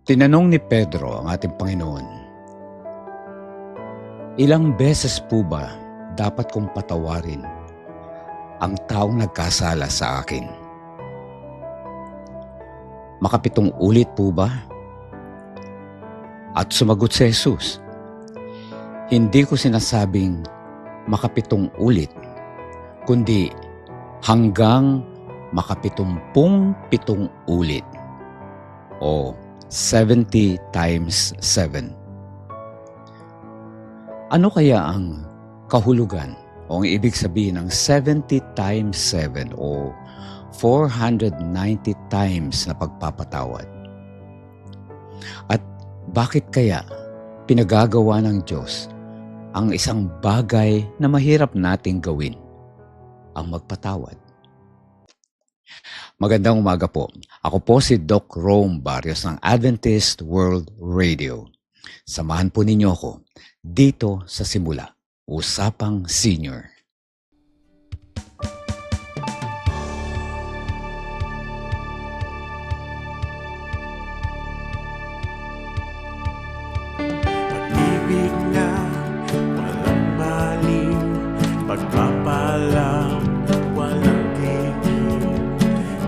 Tinanong ni Pedro ang ating Panginoon, "Ilang beses po ba dapat kong patawarin ang taong nagkasala sa akin? Makapitong ulit po ba?" At sumagot si Jesus, "Hindi ko sinasabing makapitong ulit, kundi hanggang makapitumpung pitong ulit o 70 times 7. Ano kaya ang kahulugan o ang ibig sabihin ng 70 times 7 o 490 times na pagpapatawad? At bakit kaya pinagagawa ng Diyos ang isang bagay na mahirap nating gawin, ang magpatawad? Magandang umaga po. Ako po si Doc Rome Barrios ng Adventist World Radio. Samahan po ninyo ako dito sa Simula, Usapang Senior. Pag-ibig na walang maliw, pagpapalang walang tigil,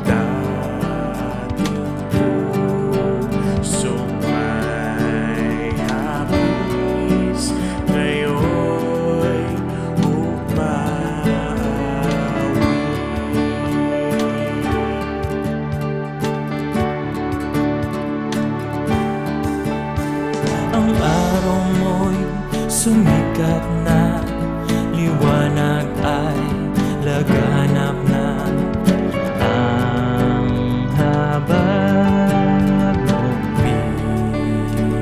dating pusong may hapis, ngayon'y umawi. Ang araw mo'y sumikat na, liwanag ay laganap na. Ang habag mong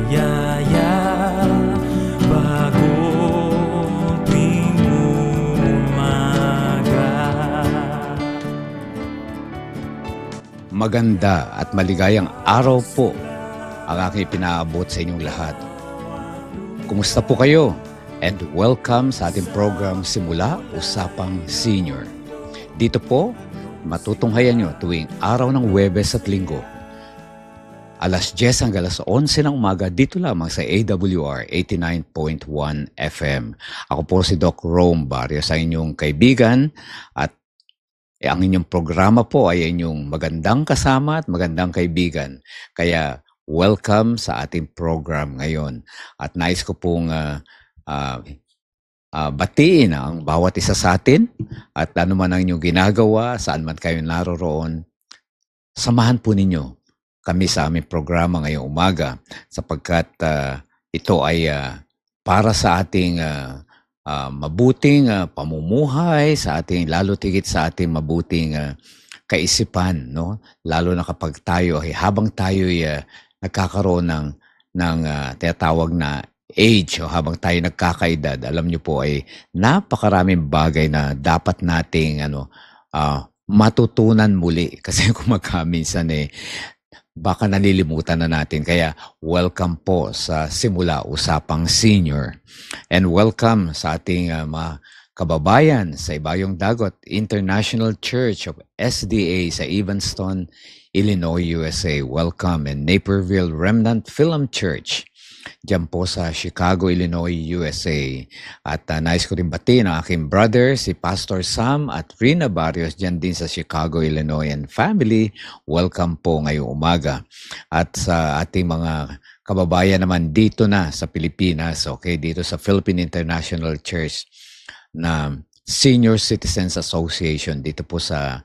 biyaya, bagong tuwing umaga. Maganda at maligayang araw po ang aking pinaabot sa inyong lahat. Kumusta po kayo? And welcome sa ating program Simula, Usapang Senior. Dito po, matutunghayan nyo tuwing araw ng Huwebes at Linggo. Alas 10 hanggang alas 11 ng umaga dito lamang sa AWR 89.1 FM. Ako po si Doc Rome Barrios, ang inyong kaibigan, at ang inyong programa po ay inyong magandang kasama at magandang kaibigan. Kaya welcome sa ating program ngayon. At nais ko pong batiin ang bawat isa sa atin at ano man ang inyong ginagawa, saan man kayo naroroon, samahan po ninyo kami sa aming programa ngayong umaga sapagkat ito ay para sa ating mabuting pamumuhay, sa ating lalo tigit sa ating mabuting kaisipan, no? Lalo na kapag tayo ay habang tayo ay nagkakaroon ng tinatawag na age o habang tayo nagkakaedad, alam niyo po ay napakaraming bagay na dapat nating matutunan muli kasi minsan baka nalilimutan na natin. Kaya welcome po sa Simula, Usapang Senior. And welcome sa ating mga kababayan sa Ibayong Dagot International Church of SDA sa Evanston, Illinois, USA. Welcome. And Naperville Remnant Film Church diyan po sa Chicago, Illinois, USA. At nais ko rin batiin ang aking brother, si Pastor Sam at Rina Barrios diyan din sa Chicago, Illinois, and family. Welcome po ngayong umaga. At sa ating mga kababayan naman dito na sa Pilipinas, okay, dito sa Philippine International Church na Senior Citizens Association dito po sa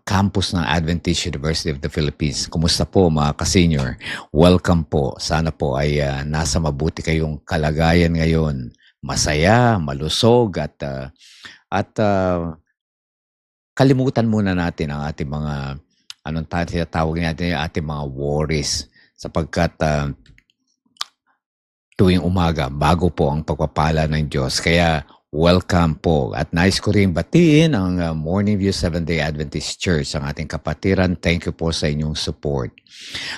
campus ng Adventist University of the Philippines. Kumusta po mga ka-senior? Welcome po. Sana po ay nasa mabuti kayong kalagayan ngayon. Masaya, malusog at kalimutan muna natin ang ating mga tinatawag natin, ating mga worries sapagkat tuwing umaga bago po ang pagpapala ng Diyos. Kaya welcome po. At nais ko rin batiin ang Morning View Seventh-day Adventist Church, ang ating kapatiran. Thank you po sa inyong support.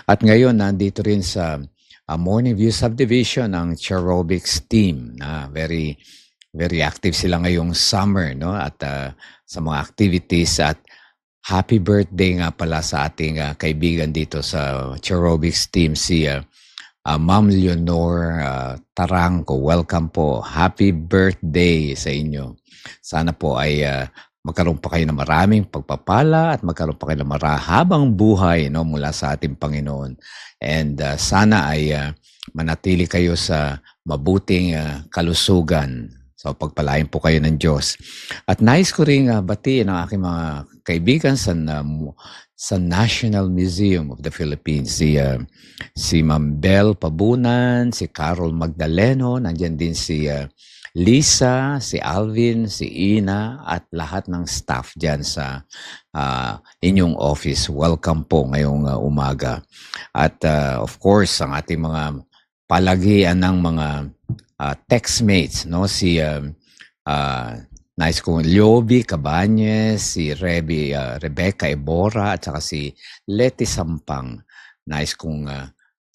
At ngayon, nandito rin sa Morning View Subdivision ang Cherobics team na very very active sila ngayong summer, no? At sa mga activities at happy birthday nga pala sa ating kaibigan dito sa Cherobics team, si Ma'am Leonor Taranco. Welcome po. Happy birthday sa inyo. Sana po ay magkaroon pa kayo ng maraming pagpapala at magkaroon pa kayo ng marahabang buhay, no, mula sa ating Panginoon. And sana ay manatili kayo sa mabuting kalusugan. So pagpalain po kayo ng Diyos. At nais ko rin batiin ang aking mga kaibigan sa National Museum of the Philippines. Si Ma'am Bel Pabunan, si Carol Magdaleno, nandiyan din si Lisa, si Alvin, si Ina, at lahat ng staff dyan sa inyong office. Welcome po ngayong umaga. At of course, ang ating mga palagian ng mga textmates, no? Si nice ko Liobi Cabañez, si Rebecca Ebora, at saka si Leti Sampang. Nice kong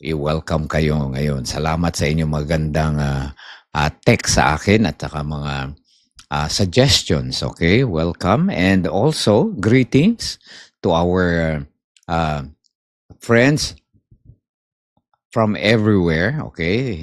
i-welcome kayo ngayon. Salamat sa inyong magandang text sa akin at saka mga suggestions. Okay, welcome. And also, greetings to our friends from everywhere. Okay,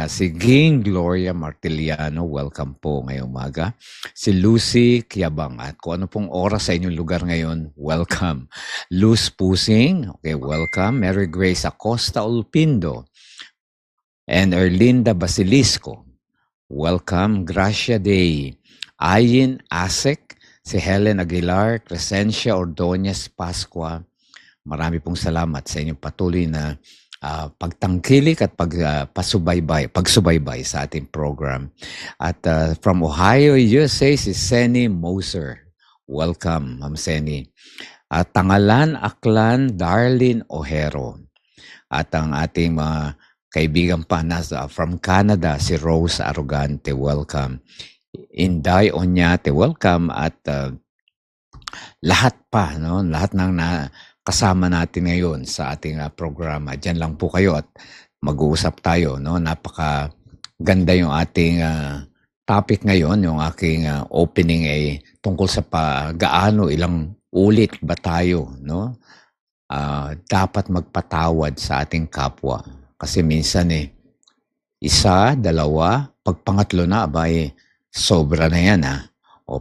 si Ging Gloria Martiliano, welcome po ngayong umaga. Si Lucy Kiabang, at kung ano pong oras sa inyong lugar ngayon, welcome. Luz Pusing, okay, welcome. Mary Grace Acosta Ulpindo and Erlinda Basilisco, welcome. Gracia Day, Ayin Asek, si Helen Aguilar, Crescencia Ordonez Pascua, marami pong salamat sa inyong patuloy na pagtangkilik at pagsubaybay sa ating program. At from Ohio, USA, si Seni Moser. Welcome, Ma'am Seni. At Tangalan, Aklan, Darlene Ojero. At ang ating mga kaibigan pa from Canada, si Rose Arrogante. Welcome. Inday Onyate, welcome. At lahat pa, no? Lahat ng kasama natin ngayon sa ating programa. Diyan lang po kayo at mag-uusap tayo, no? Napaka ganda yung ating topic ngayon, yung aking opening ay tungkol sa gaano ilang ulit ba tayo, no? Dapat magpatawad sa ating kapwa. Kasi minsan isa, dalawa, pag pangatlo na, sobra na yan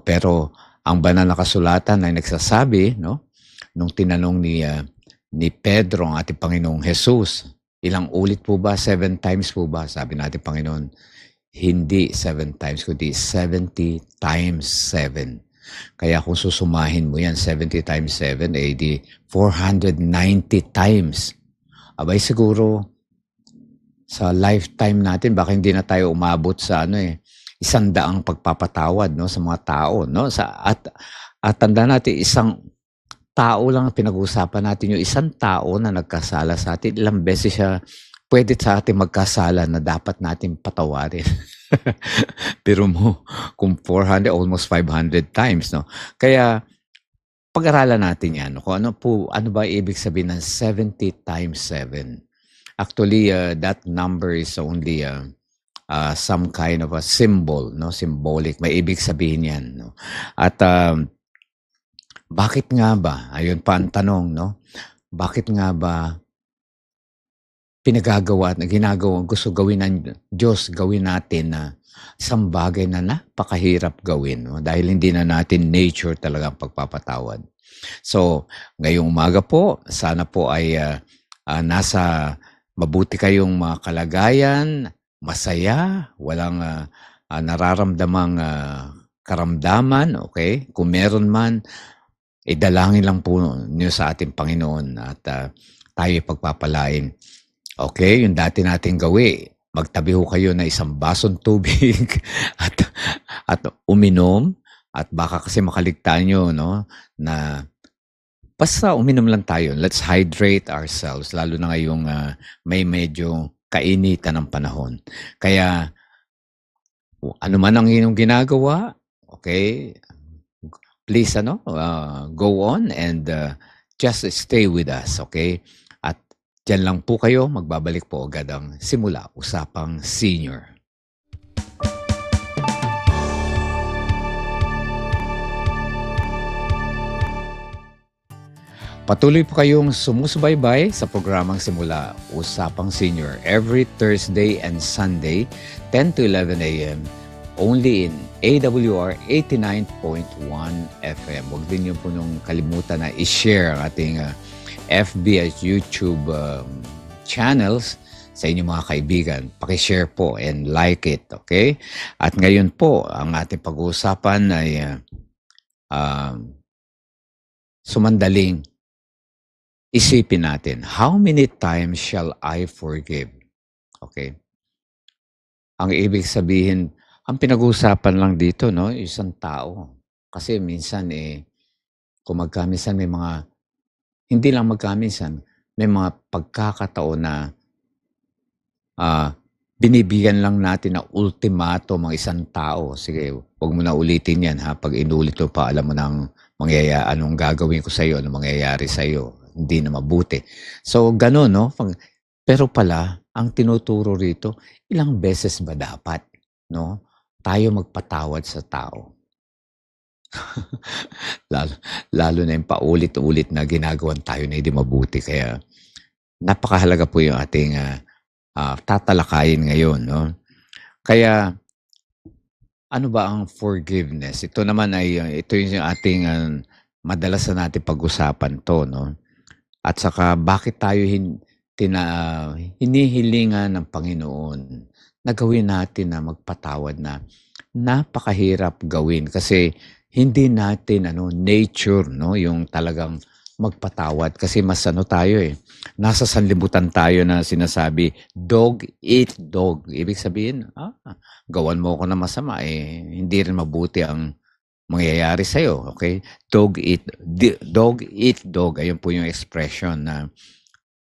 pero ang banal na kasulatan ay nagsasabi, no? Nung tinanong ni Pedro ang ating Panginoong Jesus, ilang ulit po ba? 7 times po ba? Sabi natin Panginoon, hindi 7 times, kundi 70 times 7. Kaya kung susumahin mo yan, 70 times 7, di 490 times. Abay siguro, sa lifetime natin, baka hindi na tayo umabot sa 100 pagpapatawad, no, sa mga tao, no? At tandaan natin, isang tao lang pinag-uusapan natin, yung isang tao na nagkasala sa atin, ilang beses siya pwede sa atin magkasala na dapat natin patawarin. Pero mo, kung 400, almost 500 times, no? Kaya, pag-aralan natin yan, no? Kung ano ba ibig sabihin ng 70 times 7? Actually, that number is only some kind of a symbol, no? Symbolic. May ibig sabihin yan, no? At bakit nga ba? Ayun pa ang tanong, no? Bakit nga ba pinagagawa at ginagawa, gusto gawin ng Diyos, gawin natin na isang bagay na napakahirap gawin, no? Dahil hindi na natin nature talaga ang pagpapatawad. So, ngayong umaga po, sana po ay nasa mabuti kayong mga kalagayan, masaya, walang nararamdamang karamdaman, okay? Kung meron man, idalangin lang po niyo sa ating Panginoon at tayo pagpapalain. Okay, yung dati nating gawi, magtabi ho kayo na isang basong tubig at uminom at baka kasi makaligtaan nyo, no, na basta uminom lang tayo. Let's hydrate ourselves, lalo na ngayong may medyo kainitan ng panahon. Kaya, ano man ang inyong ginagawa, okay, please, go on and just stay with us, okay? At dyan lang po kayo, magbabalik po agad ang Simula Usapang Senior. Patuloy po kayong sumusubaybay sa programang Simula Usapang Senior every Thursday and Sunday, 10 to 11 a.m. only in AWR 89.1 FM. Huwag din niyo po nung kalimutan na i-share ang ating FB at YouTube channels sa inyong mga kaibigan. Paki-share po and like it, okay? At ngayon po, ang ating pag-uusapan ay sumandaling isipin natin, how many times shall I forgive? Okay? Ang ibig sabihin, ang pinag-uusapan lang dito, no, isang tao. Kasi minsan, kung magkaminsan may mga, hindi lang magkaminsan, may mga pagkakataon na binibigyan lang natin na ultimatum ang isang tao. Sige, huwag mo na ulitin yan, ha? Pag inulit mo pa, alam mo nang anong gagawin ko sa iyo, anong mangyayari sa iyo. Hindi na mabuti. So, gano'n, no? Pero pala, ang tinuturo rito, ilang beses ba dapat, no? Tayo magpatawad sa tao. lalo na yung paulit-ulit na ginagawan tayo na hindi mabuti. Kaya, napakahalaga po yung ating tatalakayin ngayon, no? Kaya, ano ba ang forgiveness? Ito naman ay, ito yung ating madalas na natin pag-usapan to, no? At saka bakit tayo hinihilingan ng Panginoon na gawin natin na magpatawad na napakahirap gawin kasi hindi natin nature, no, yung talagang magpatawad kasi mas tayo nasa sanlibutan tayo na sinasabi dog eat dog. Ibig sabihin, gawan mo ako na masama hindi rin mabuti ang mangyayari sa'yo, okay? Dog eat dog. Ayun po yung expression na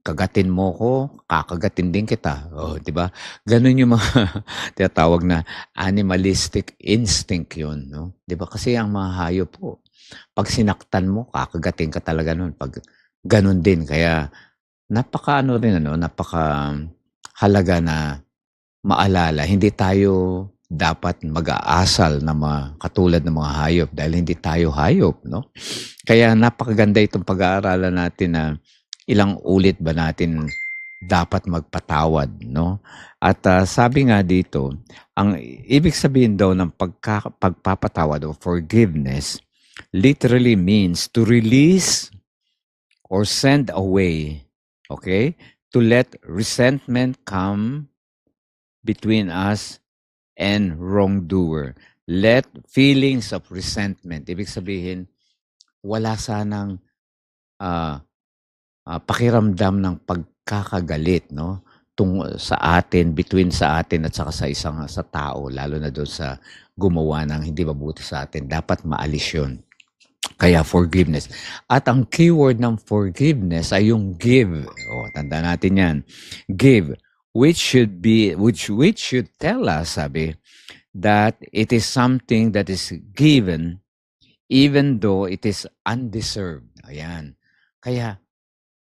kagatin mo ko, kakagatin din kita. Oh, di ba? Ganun yung mga tinatawag na animalistic instinct yun, no? Di ba? Kasi ang mga hayop po, pag sinaktan mo, kakagatin ka talaga nun. Pag ganun din. Kaya napaka halaga na maalala. Hindi tayo dapat mag-aasal na katulad ng mga hayop dahil hindi tayo hayop, no? Kaya napakaganda itong pag-aaralan natin na ilang ulit ba natin dapat magpatawad, no? At sabi nga dito, ang ibig sabihin daw ng pagpapatawad o forgiveness literally means to release or send away, okay? To let resentment come between us and wrongdoer. Let feelings of resentment, ibig sabihin, wala sanang pakiramdam ng pagkakagalit, no? Sa atin, between sa atin at saka sa tao, lalo na doon sa gumawa ng hindi mabuti sa atin. Dapat maalis yun. Kaya forgiveness. At ang keyword ng forgiveness ay yung give. Tanda natin yan. Give. Which should tell us, sabi, that it is something that is given even though it is undeserved. Ayan. Kaya,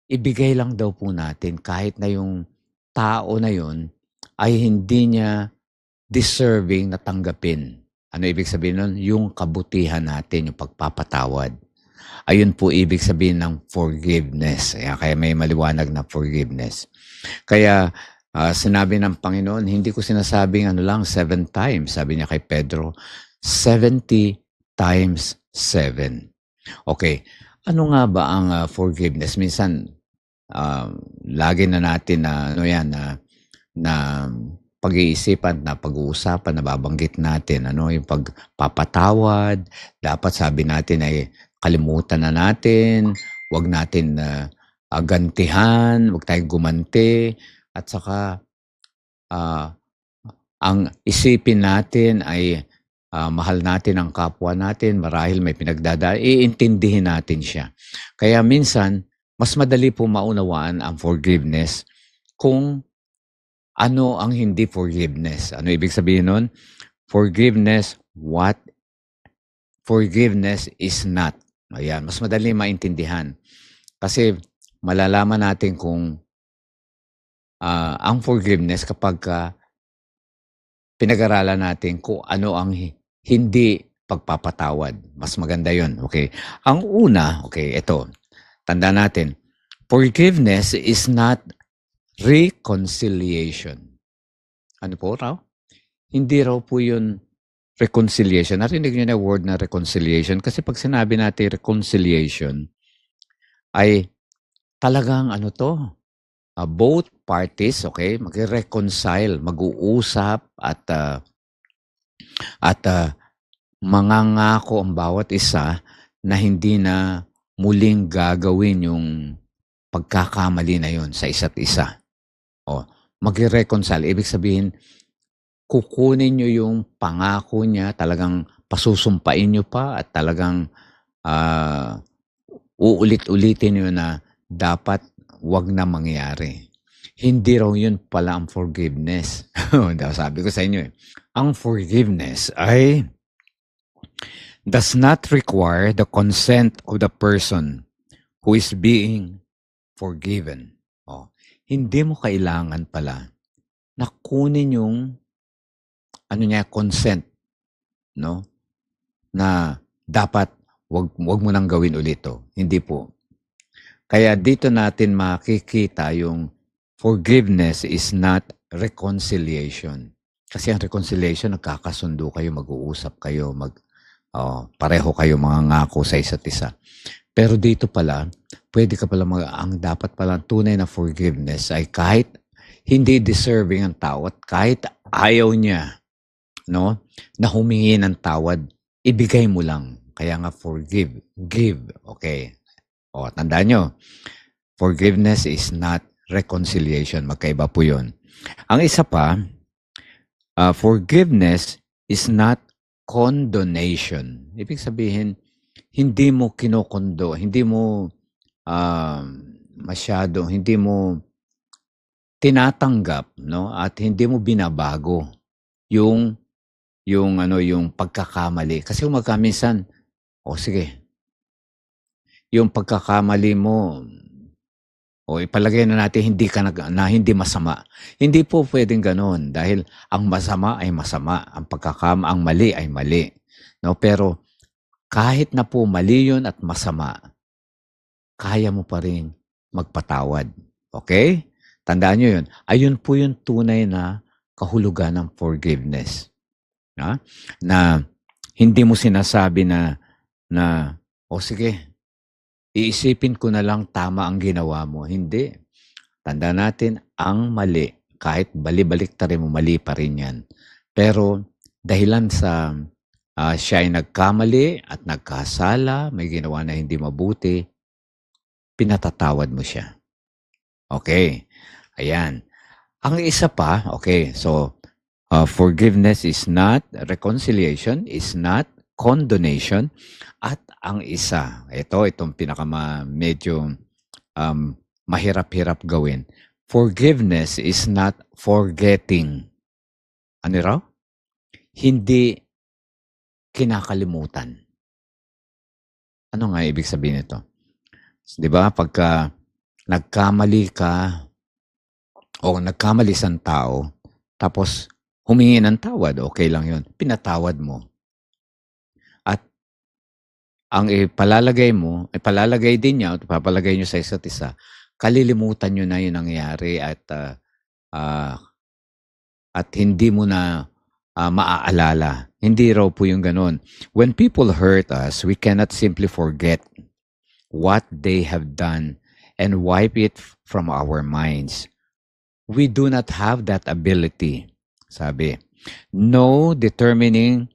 ibigay lang daw po natin kahit na yung tao na yun ay hindi niya deserving na tanggapin. Ano ibig sabihin nun? Yung kabutihan natin, yung pagpapatawad. Ayun po ibig sabihin ng forgiveness. Kaya may maliwanag na forgiveness. Kaya, sinabi ng Panginoon, hindi ko sinasabing 7 times. Sabi niya kay Pedro, 70 times 7. Okay, ano nga ba ang forgiveness? Minsan, lagi na natin na pag-iisipan, na pag-uusapan, nababanggit natin, yung pagpapatawad. Dapat sabi natin ay kalimutan na natin, wag natin gantihan, wag tayong gumanti. At saka, ang isipin natin ay mahal natin ang kapwa natin, marahil may pinagdadaan, iintindihin natin siya. Kaya minsan, mas madali po maunawaan ang forgiveness kung ano ang hindi forgiveness. Ano ibig sabihin nun? Forgiveness, what forgiveness is not. Ayan, mas madali maintindihan. Kasi malalaman natin kung ang forgiveness kapag pinag-aralan natin kung ano ang hindi pagpapatawad. Mas maganda yun. Okay. Ang una, okay, ito. Tandaan natin, forgiveness is not reconciliation. Ano po raw? Hindi raw po yun reconciliation. Narinig niyo na word na reconciliation? Kasi pag sinabi natin reconciliation, ay talagang ano to, both parties, okay, magre-reconcile, mag-uusap at mangangako ang bawat isa na hindi na muling gagawin yung pagkakamali na yun sa isa't isa. O, magre-reconcile. Ibig sabihin, kukunin nyo yung pangako niya, talagang pasusumpain nyo pa at talagang uulit-ulitin nyo na dapat wag na mangyari. Hindi raw yun pala ang forgiveness. Sabi ko sa inyo ang forgiveness ay does not require the consent of the person who is being forgiven. Hindi mo kailangan pala na kunin yung consent, no? Na dapat wag mo nang gawin ulit to. Hindi po. Kaya dito natin makikita yung forgiveness is not reconciliation. Kasi ang reconciliation, nagkakasundo kayo, mag-uusap kayo, pareho kayo mga ngako sa isa't isa. Pero dito pala, pwede ka pala ang dapat pala tunay na forgiveness ay kahit hindi deserving ang tao at kahit ayaw niya, no, na humingi ng tawad, ibigay mo lang. Kaya nga give. Okay. Tandaan nyo, forgiveness is not reconciliation. Magkaiba po yun. Ang isa pa, forgiveness is not condonation. Ibig sabihin, hindi mo kinokondo, hindi mo hindi mo tinatanggap, no? At hindi mo binabago yung pagkakamali. Kasi minsan, sige, yung pagkakamali mo, ipalagay na natin hindi masama. Hindi po pwedeng ganoon dahil ang masama ay masama, ang mali ay mali. No, pero kahit na po mali 'yun at masama, kaya mo pa rin magpatawad. Okay? Tandaan niyo 'yun. Ayun po yung tunay na kahulugan ng forgiveness. Na hindi mo sinasabi na sige, iisipin ko na lang tama ang ginawa mo. Hindi. Tandaan natin, ang mali, kahit bali-baliktarin mo, mali pa rin yan. Pero dahilan sa siya ay nagkamali at nagkasala, may ginawa na hindi mabuti, pinatatawad mo siya. Okay. Ayan. Ang isa pa, okay, so forgiveness is not reconciliation, is not condonation, at ang isa, itong medyo mahirap-hirap gawin. Forgiveness is not forgetting. Ano raw? Hindi kinakalimutan. Ano nga ibig sabihin nito? 'Di ba? Pagka nagkamali ka o nagkamali isang tao, tapos humingi ng tawad, okay lang 'yun. Pinatawad mo. At ang ipalalagay din niya, papalagay niyo sa isa't isa, kalilimutan niyo na 'yung nangyari at hindi mo na maaalala. Hindi raw po 'yung ganoon. When people hurt us, we cannot simply forget what they have done and wipe it from our minds. We do not have that ability. Sabi, no, determining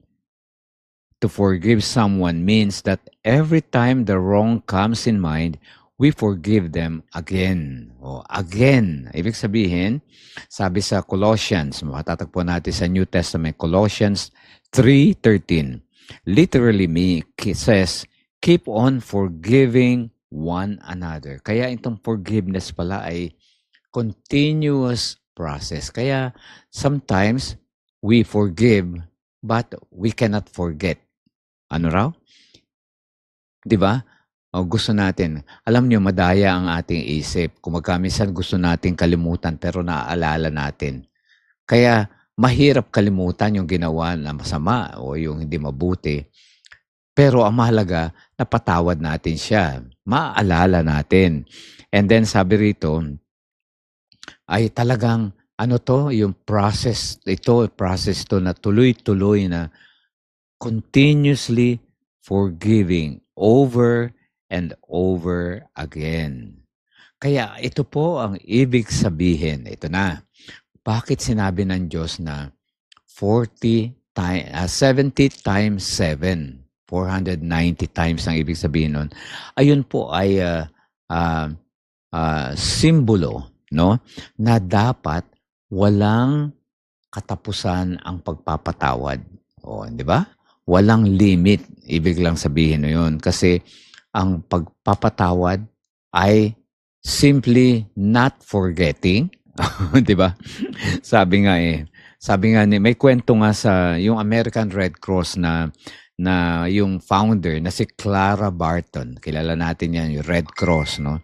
to forgive someone means that every time the wrong comes in mind, we forgive them again. Again. Ibig sabihin, sabi sa Colossians, matatagpuan natin sa New Testament, Colossians 3:13. Literally, it says, keep on forgiving one another. Kaya itong forgiveness pala ay continuous process. Kaya sometimes we forgive but we cannot forget. Ano raw? 'Di ba? Gusto natin. Alam niyo, madaya ang ating isip. Kung minsan gusto nating kalimutan pero naaalala natin. Kaya mahirap kalimutan yung ginawa na masama o yung hindi mabuti. Pero ang mahalaga, napatawad natin siya. maaalala natin. And then sabi rito ay talagang ano 'to, yung process 'to na tuloy-tuloy na continuously forgiving over and over again. Kaya ito po ang ibig sabihin, ito na, bakit sinabi ng Diyos na 70 times 7, 490 times ang ibig sabihin nun. Ayun po ay ah, simbolo, no, na dapat walang katapusan ang pagpapatawad. O, di ba? Walang limit, ibig lang sabihin na yun. Kasi ang pagpapatawad ay simply not forgetting. Di ba? Sabi nga ni may kwento nga sa yung American Red Cross na yung founder na si Clara Barton. Kilala natin yan, yung Red Cross, no?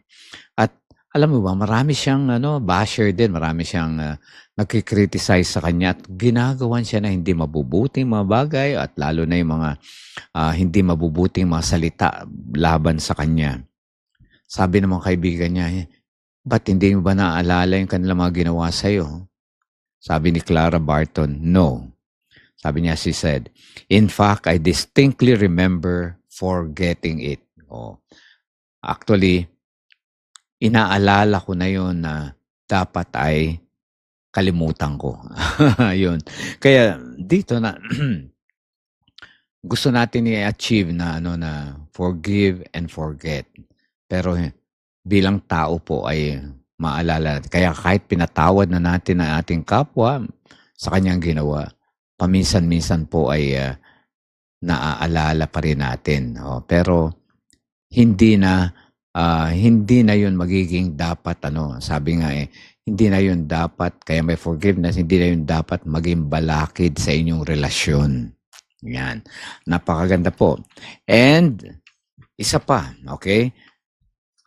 At alam mo ba, marami siyang basher din, marami siyang nagki-criticize sa kanya at ginagawan siya na hindi mabubuting mga bagay at lalo na yung mga hindi mabubuting mga salita laban sa kanya. Sabi ng mga kaibigan niya, ba't hindi mo ba naaalala yung kanilang mga ginawa sa'yo? Sabi ni Clara Barton, no. Sabi niya, she said, in fact, I distinctly remember forgetting it. Oh. Actually, inaalala ko na yun na dapat ay kalimutan ko. Yun. Kaya dito na gusto natin i-achieve na na forgive and forget. Pero bilang tao po ay maalala. Kaya kahit pinatawad na natin ang ating kapwa sa kanyang ginawa, paminsan-minsan po ay naaalala pa rin natin. Pero hindi na yun magiging dapat sabi nga hindi na yun dapat, kaya may forgiveness, hindi na yun dapat maging balakid sa inyong relasyon. Yan. Napakaganda po. And isa pa, okay?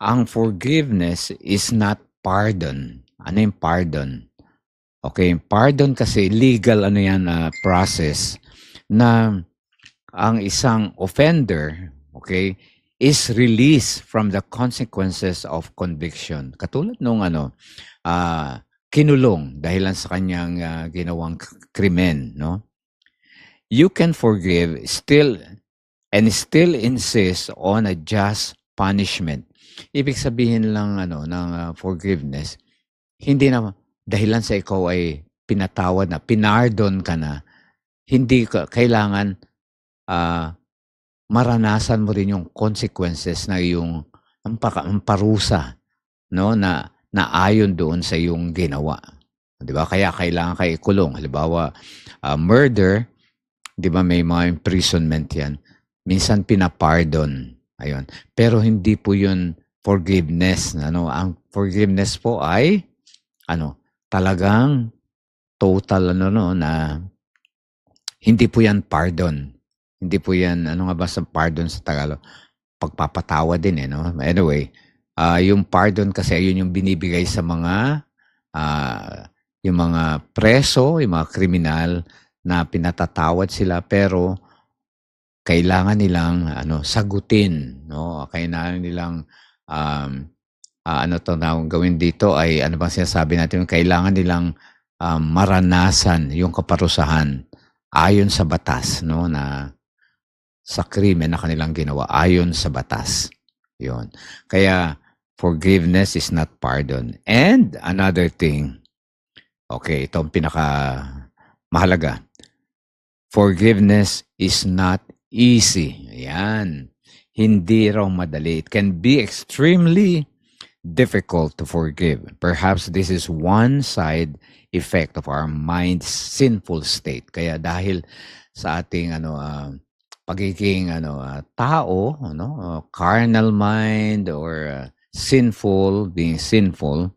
Ang forgiveness is not pardon. Ano yung pardon? Okay, pardon kasi legal process na ang isang offender, okay, is released from the consequences of conviction. Katulad nung kinulong dahilan sa kanyang ginawang krimen, no? You can forgive still insist on a just punishment. Ibig sabihin lang ng forgiveness, hindi na dahilan sa ikaw ay pinatawad na, pinardon ka na, hindi ka kailangan maranasan mo rin yung consequences na yung ang parusa, no, na ayon doon sa iyong ginawa. 'Di ba? Kaya kailangan ka ikulong. Halimbawa, murder, 'di ba may mga imprisonment 'yan. Minsan pinapardon. Ayun. Pero hindi po 'yun forgiveness, ang forgiveness po ay talagang total na hindi po 'yan pardon. Hindi po 'yan nga ba sa pardon sa Tagalog? Pagpapatawad din no. Anyway, yung pardon kasi ayun yung binibigay sa mga yung mga preso, yung mga kriminal na pinatatawad sila pero kailangan nilang sagutin, no? Kailangan nilang gawin dito ay ano bang sinasabi natin, kailangan nilang maranasan yung kaparusahan ayon sa batas, no, na sa krimen na kanilang ginawa ayon sa batas. Yun. Kaya forgiveness is not pardon. And another thing, okay, ito ang pinaka mahalaga. Forgiveness is not easy. Ayan. Hindi raw madali. It can be extremely difficult to forgive. Perhaps this is one side effect of our mind's sinful state. Kaya dahil sa ating pagiging tao, carnal mind or being sinful,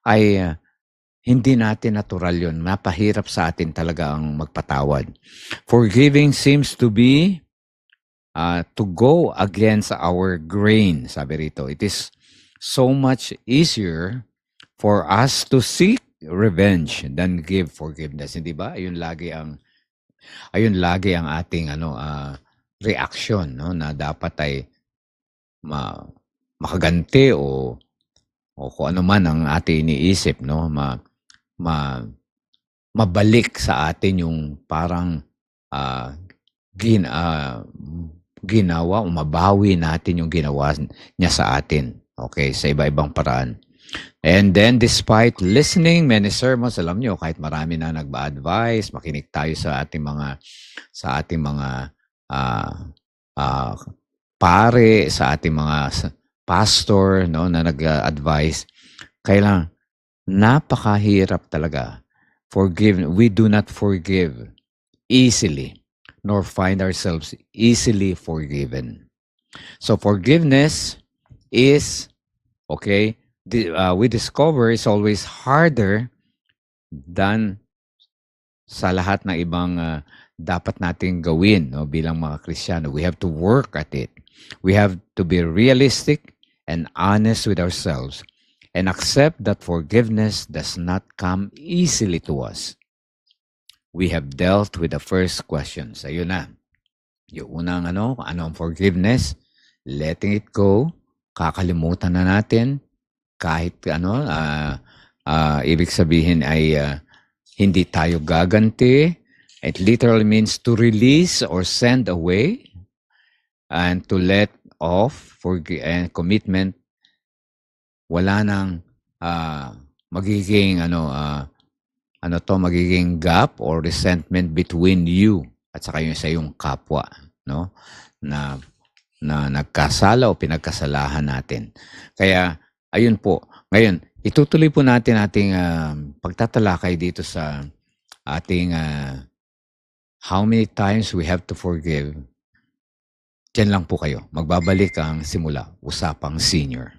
ay hindi natin natural yun. Napahirap sa atin talaga ang magpatawad. Forgiving seems to be to go against our grain, sabi rito. It is so much easier for us to seek revenge than give forgiveness. Hindi ba? Ayun lagi ang ating reaction, no, na dapat ay makaganti o kung ano man ang ating iniisip, no? Ma mabalik sa atin yung parang ah, gin ah, ginawa o mabawi natin yung ginawa niya sa atin. Okay, sa iba-ibang paraan. And then despite listening many sermons, alam niyo kahit marami na nagba-advise, makinig tayo sa ating mga ah, ah, pare, sa ating mga pastor, no, na nag-advise, kailangan napakahirap talaga. We do not forgive easily, nor find ourselves easily forgiven. So forgiveness is, okay, we discover is always harder than sa lahat ng ibang dapat nating gawin, no, bilang mga Kristiyano. We have to work at it. We have to be realistic and honest with ourselves and accept that forgiveness does not come easily to us. We have dealt with the first questions. Ayun na. Yung unang ano ang forgiveness? Letting it go. Kakalimutan na natin. Kahit ibig sabihin ay hindi tayo gaganti. It literally means to release or send away and to let off and commitment. Wala nang magiging magiging gap or resentment between you at saka yung sa iyong kapwa, no? Na nagkasala o pinagkasalahan natin. Kaya ayun po. Ngayon, itutuloy po natin ating pagtatalakay dito sa ating how many times we have to forgive. Diyan lang po kayo. Magbabalik ang simula, Usapang Senior.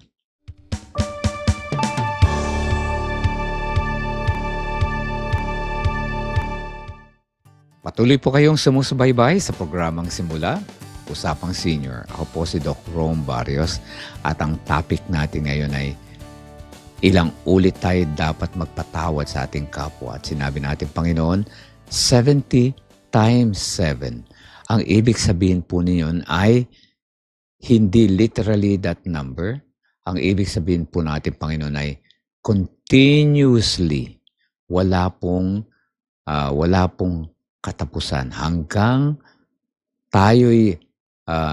Patuloy po kayong sumusubaybay sa programang Simula, Usapang Senior. Ako po si Doc Rome Barrios at ang topic natin ngayon ay ilang ulit tayo dapat magpatawad sa ating kapwa. At sinabi natin, Panginoon, 70 times 7. Ang ibig sabihin po niyon ay hindi literally that number. Ang ibig sabihin po natin, Panginoon, ay continuously. Wala pong katapusan. Hanggang tayo'y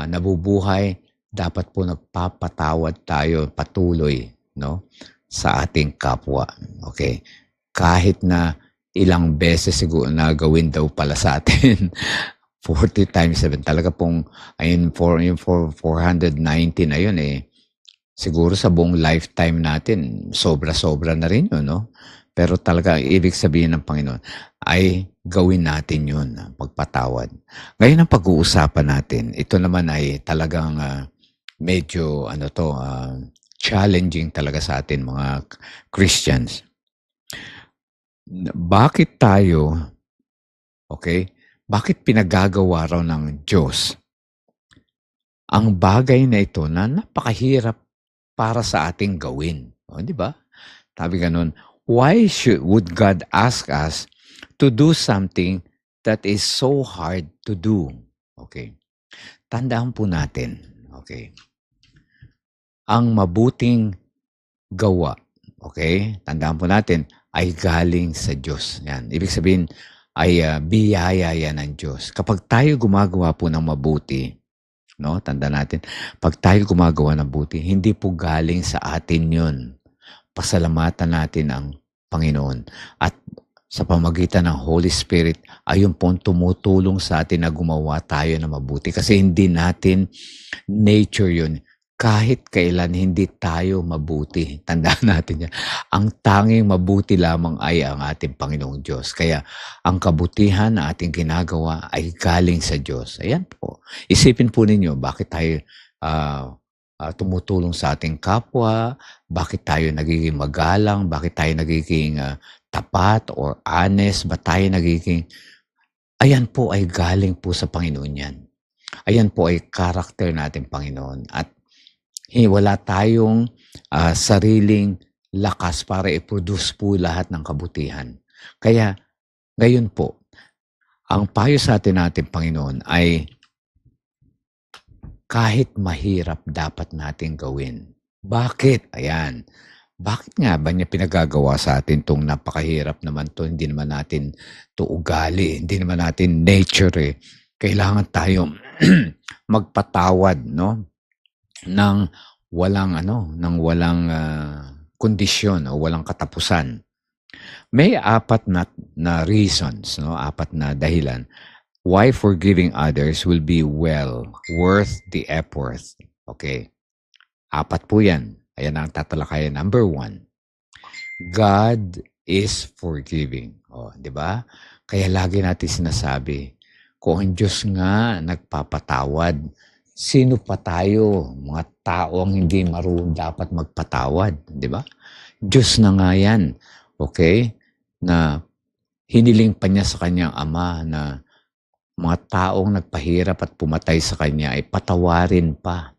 nabubuhay, dapat po nagpapatawad tayo patuloy, no, sa ating kapwa. Okay? Kahit na ilang beses siguro na gawin daw pala sa atin. 40 times 7. Talaga pong, ayun, for 490 na yun siguro sa buong lifetime natin, sobra-sobra na rin yun, no? Pero talaga, ibig sabihin ng Panginoon ay gawin natin yun, pagpatawad. Ngayon ang pag-uusapan natin, ito naman ay talagang medyo challenging talaga sa atin mga Christians. Bakit tayo, bakit pinagagawa raw ng Diyos ang bagay na ito na napakahirap para sa ating gawin? O, di ba? Sabi ganun, why would God ask us to do something that is so hard to do? Okay. Tandaan po natin, ang mabuting gawa, tandaan po natin, ay galing sa Diyos. Yan. Ibig sabihin, ay biyaya yan ng Diyos. Kapag tayo gumagawa po ng mabuti, no, tandaan natin, pag tayo gumagawa ng mabuti, hindi po galing sa atin yun. Pasalamatan natin ang Panginoon. At sa pamagitan ng Holy Spirit, ayun po tumutulong sa atin na gumawa tayo ng mabuti. Kasi hindi natin nature yun. Kahit kailan hindi tayo mabuti. Tandaan natin yan. Ang tanging mabuti lamang ay ang ating Panginoong Diyos. Kaya ang kabutihan na ating ginagawa ay galing sa Diyos. Ayan po. Isipin po ninyo, bakit tayo tumutulong sa ating kapwa, bakit tayo nagiging magalang, bakit tayo nagiging tapat or honest, ba tayo nagiging... Ayan po ay galing po sa Panginoon yan. Ayan po ay karakter natin, Panginoon. At wala tayong sariling lakas para i-produce po lahat ng kabutihan. Kaya, ngayon po, ang payo sa atin natin, Panginoon, ay kahit mahirap dapat natin gawin. Bakit? Ayan. Bakit nga ba niya pinagagawa sa atin 'tong napakahirap naman 'to, hindi naman natin 'to ugali, hindi naman natin nature, eh. Kailangan tayong magpatawad 'no, ng ng walang kondisyon o walang katapusan. May apat na reasons 'no, apat na dahilan why forgiving others will be well worth the effort. Okay, apat po 'yan. Ayan ang tatalakayan. Number one, God is forgiving. Oh, 'di ba? Kaya lagi natin sinasabi, kung ang Diyos nga nagpapatawad, sino pa tayo, mga tao ang hindi marunong dapat magpatawad, 'di ba? Diyos na nga 'yan. Okay? Na hiniling pa niya sa kanyang ama na mga taong nagpahirap at pumatay sa kanya ay patawarin pa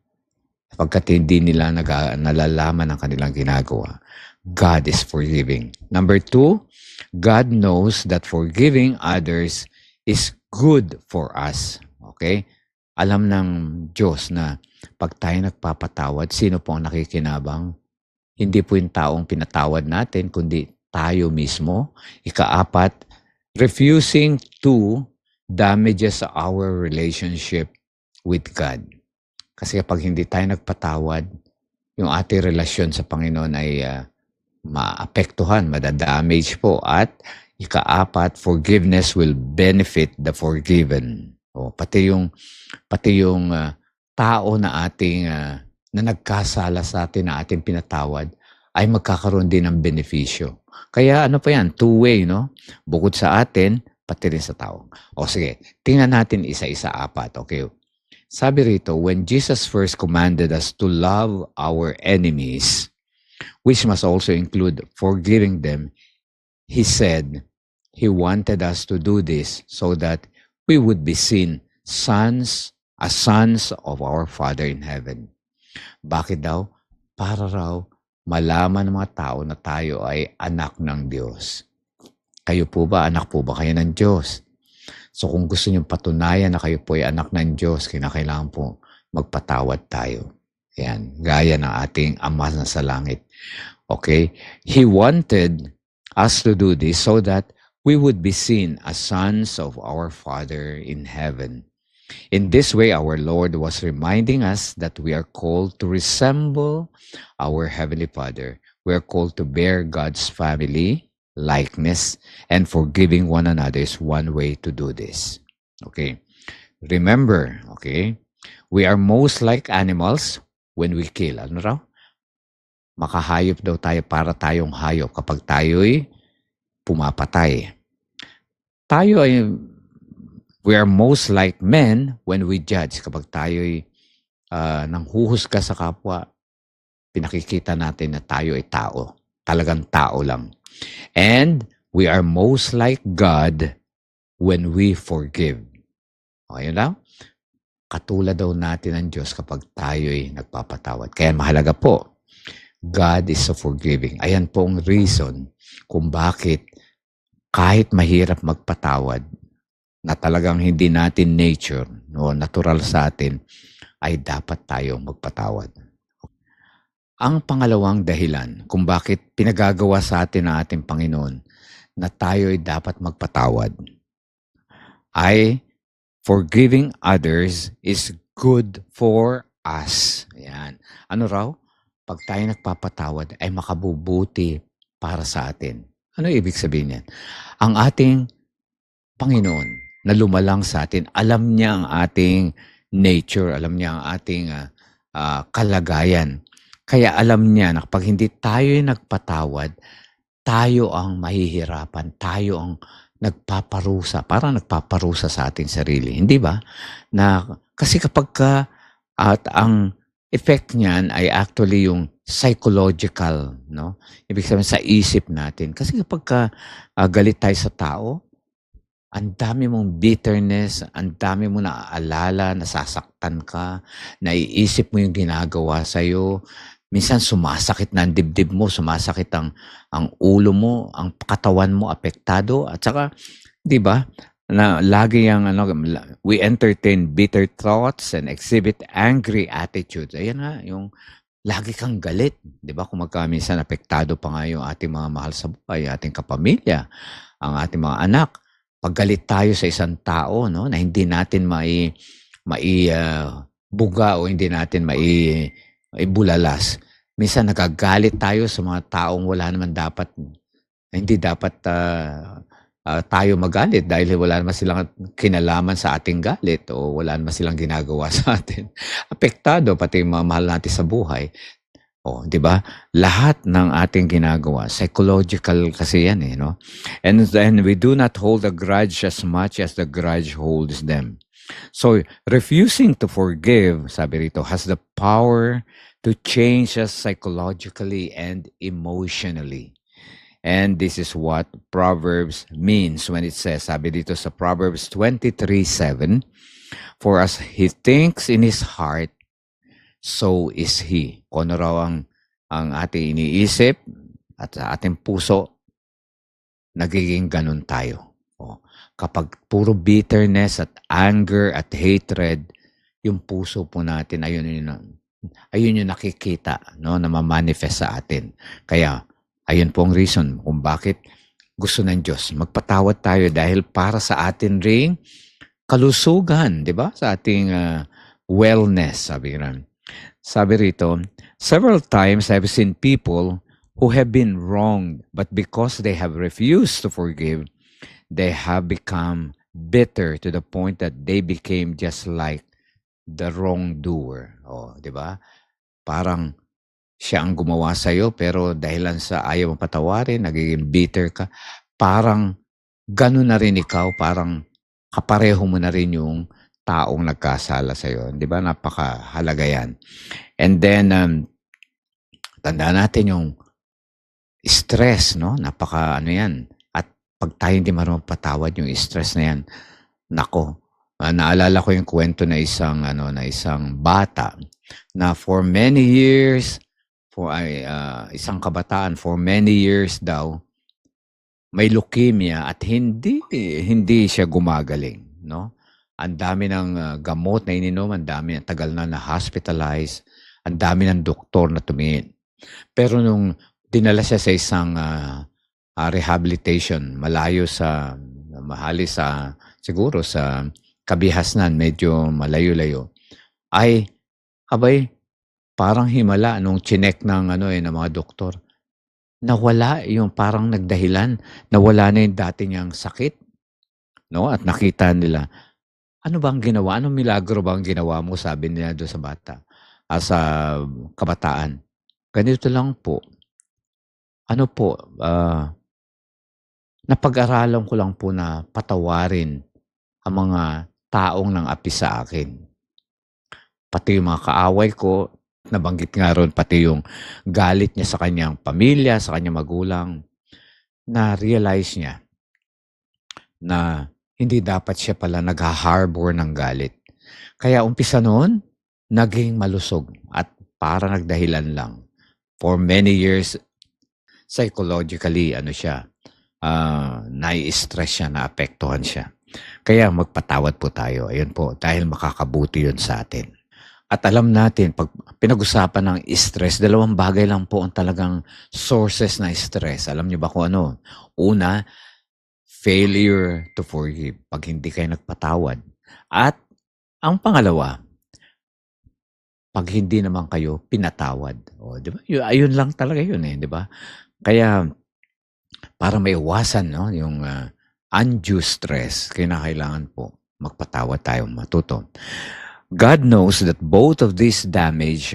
sapagkat hindi nila nalalaman ang kanilang ginagawa. God is forgiving. Number two, God knows that forgiving others is good for us. Okay? Alam ng Diyos na pag tayo nagpapatawad, sino po ang nakikinabang? Hindi po yung taong pinatawad natin, kundi tayo mismo. Ikaapat, refusing to damages our relationship with God. Kasi kapag hindi tayo nagpatawad, yung ating relasyon sa Panginoon ay maapektuhan, madadamage po. At ikaapat, forgiveness will benefit the forgiven. O, pati yung tao na ating na nagkasala sa atin na ating pinatawad ay magkakaroon din ng benepisyo. Kaya ano pa yan, two-way, no? Bukod sa atin, pati rin sa tao. O sige, tingnan natin isa-isa apat, okay? Sabi rito, when Jesus first commanded us to love our enemies, which must also include forgiving them, He said He wanted us to do this so that we would be seen sons of our Father in heaven. Bakit daw? Para raw malaman ng mga tao na tayo ay anak ng Diyos. Kayo po ba, anak po ba kayo ng Diyos? So kung gusto niyong patunayan na kayo po ay anak ng Diyos, kinakailangan po magpatawad tayo. Ayan, gaya ng ating Ama na sa langit. Okay? He wanted us to do this so that we would be seen as sons of our Father in heaven. In this way, our Lord was reminding us that we are called to resemble our Heavenly Father. We are called to bear God's family likeness, and forgiving one another is one way to do this. Okay? Remember, okay? We are most like animals when we kill. Ano raw? Makahayop daw tayo para tayong hayop kapag tayo'y pumapatay. We are most like men when we judge. Kapag tayo'y nanghuhusga sa kapwa, pinakikita natin na tayo ay tao. Talagang tao lang. And we are most like God when we forgive. Okay lang? Katulad daw natin ng Diyos kapag tayo'y nagpapatawad. Kaya mahalaga po, God is so forgiving. Ayan po ang reason kung bakit kahit mahirap magpatawad, na talagang hindi natin nature, no, natural sa atin, ay dapat tayong magpatawad. Ang pangalawang dahilan kung bakit pinagagawa sa atin ng ating Panginoon na tayo ay dapat magpatawad ay forgiving others is good for us. Ayan. Ano raw? Pag tayo nagpapatawad ay makabubuti para sa atin. Ano ibig sabihin yan? Ang ating Panginoon na lumalang sa atin, alam niya ang ating nature, alam niya ang ating kalagayan. Kaya alam niya na kapag hindi tayo nagpatawad, tayo ang mahihirapan, tayo ang nagpaparusa, parang nagpaparusa sa ating sarili. Hindi ba? Kasi kapag at ang effect niyan ay actually yung psychological, no? Ibig sabihin sa isip natin. Kasi kapag galit tayo sa tao, ang dami mong bitterness, ang dami mo naaalala, nasasaktan ka, naiisip mo yung ginagawa sa'yo. Minsan sumasakit na ang dibdib mo, sumasakit ang ulo mo, ang katawan mo apektado. At saka, di ba, na lagi we entertain bitter thoughts and exhibit angry attitudes. Ayan nga, yung lagi kang galit, 'di ba? Kung minsan apektado pa nga yung ating mga mahal sa buhay, ating kapamilya, ang ating mga anak. Pag galit tayo sa isang tao, no, na hindi natin buga o hindi natin maibulalas. Minsan nagagalit tayo sa mga taong wala naman dapat, hindi dapat tayo magalit dahil wala naman silang kinalaman sa ating galit o wala naman silang ginagawa sa atin. Apektado pati yung mga mahal natin sa buhay. Oh, 'di ba? Lahat ng ating ginagawa, psychological kasi 'yan no. And then we do not hold a grudge as much as the grudge holds them. So, refusing to forgive, sabi rito, has the power to change us psychologically and emotionally. And this is what Proverbs means when it says, sabi dito sa Proverbs 23:7, for as he thinks in his heart, so is he. Kung ano raw ang ating iniisip at sa ating puso, nagiging ganun tayo. Kapag puro bitterness at anger at hatred, yung puso po natin, ayun yung nakikita, no, na ma-manifest sa atin. Kaya, ayun po ang reason kung bakit gusto ng Diyos. Magpatawad tayo dahil para sa atin ring kalusugan, di ba? Sa ating wellness, sabi rito, several times I've seen people who have been wronged, but because they have refused to forgive, they have become bitter to the point that they became just like the wrongdoer. Oh, di ba? Parang siya ang gumawa sa iyo pero dahilan sa ayaw mong patawarin, nagiging bitter ka. Parang ganun na rin ikaw, parang kapareho mo na rin yung taong nagkasala sa iyo. Di ba? Napakahalaga yan. And then, tandaan natin yung stress, no? Yan. Pag tayo hindi marunong patawad yung stress na yan, nako, naalala ko yung kwento na isang bata na for many years, isang kabataan, for many years daw, may leukemia at hindi siya gumagaling, no? Ang dami ng gamot na ininom, ang dami, tagal na hospitalized, ang dami ng doktor na tumingin. Pero nung dinala siya sa isang rehabilitation, malayo sa, siguro sa Kabihasnan, medyo malayo-layo, ay, parang himala nung chinek ng mga doktor. Nawala yung parang nagdahilan, nawala na yung dati niyang sakit, no? At nakita nila, ano bang ginawa? Anong milagro bang ginawa mo? Sabi nila doon sa bata, sa kabataan. Ganito lang po. Napag-aralan ko lang po na patawarin ang mga taong nang-api sa akin. Pati yung mga kaaway ko, nabanggit nga ron, pati yung galit niya sa kanyang pamilya, sa kanyang magulang, na-realize niya na hindi dapat siya pala nag-harbor ng galit. Kaya umpisa noon, naging malusog at para nagdahilan lang. For many years, psychologically, nai-stress siya, naapektuhan siya. Kaya magpatawad po tayo. Ayun po, dahil makakabuti yun sa atin. At alam natin, pag pinag-usapan ng stress, dalawang bagay lang po ang talagang sources na stress. Alam niyo ba kung ano? Una, failure to forgive. Pag hindi kayo nagpatawad. At ang pangalawa, pag hindi naman kayo pinatawad. O, di ba? Ayun lang talaga yun di ba? Kaya, para maiwasan yung undue stress, kinakailangan po magpatawad tayo, matuto. God knows that both of these damage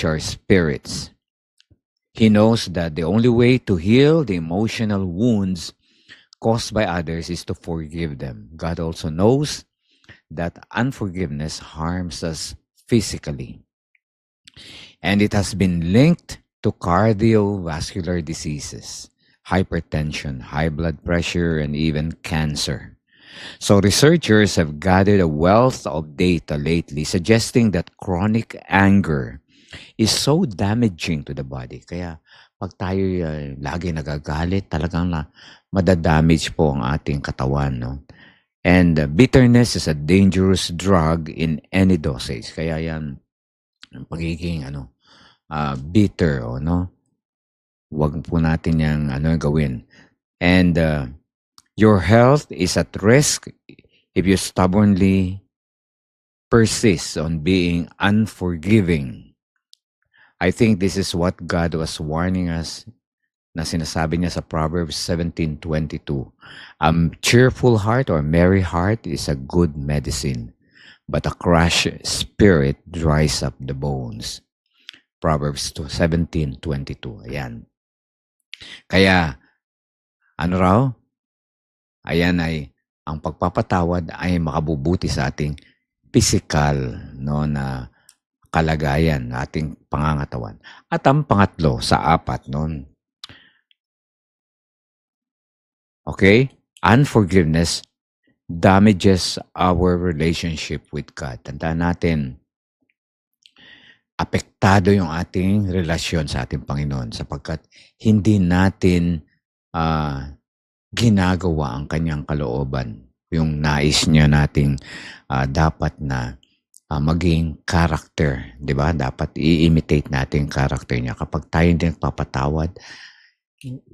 our spirits. He knows that the only way to heal the emotional wounds caused by others is to forgive them. God also knows that unforgiveness harms us physically. And it has been linked to cardiovascular diseases, hypertension, high blood pressure, and even cancer. So researchers have gathered a wealth of data lately suggesting that chronic anger is so damaging to the body. Kaya pag tayo lagi nagagalit, talagang madadamage po ang ating katawan. No? And bitterness is a dangerous drug in any dosage. Kaya yan, pagiging bitter o no. Huwag po natin yang gawin. And your health is at risk if you stubbornly persist on being unforgiving. I think this is what God was warning us na sinasabi niya sa Proverbs 17:22. A cheerful heart or merry heart is a good medicine, but a crushed spirit dries up the bones. Proverbs 17:22. Ayan. Kaya, ano raw? Ayan ay, ang pagpapatawad ay makabubuti sa ating physical na kalagayan, ating pangangatawan. At ang pangatlo sa apat nun, okay? Unforgiveness damages our relationship with God. Tandaan natin, apektado yung ating relasyon sa ating Panginoon sapagkat hindi natin ginagawa ang kanyang kalooban. Yung nais niya nating dapat na maging character, di ba? Dapat i-imitate natin yung character niya. Kapag tayo hindi nagpapatawad,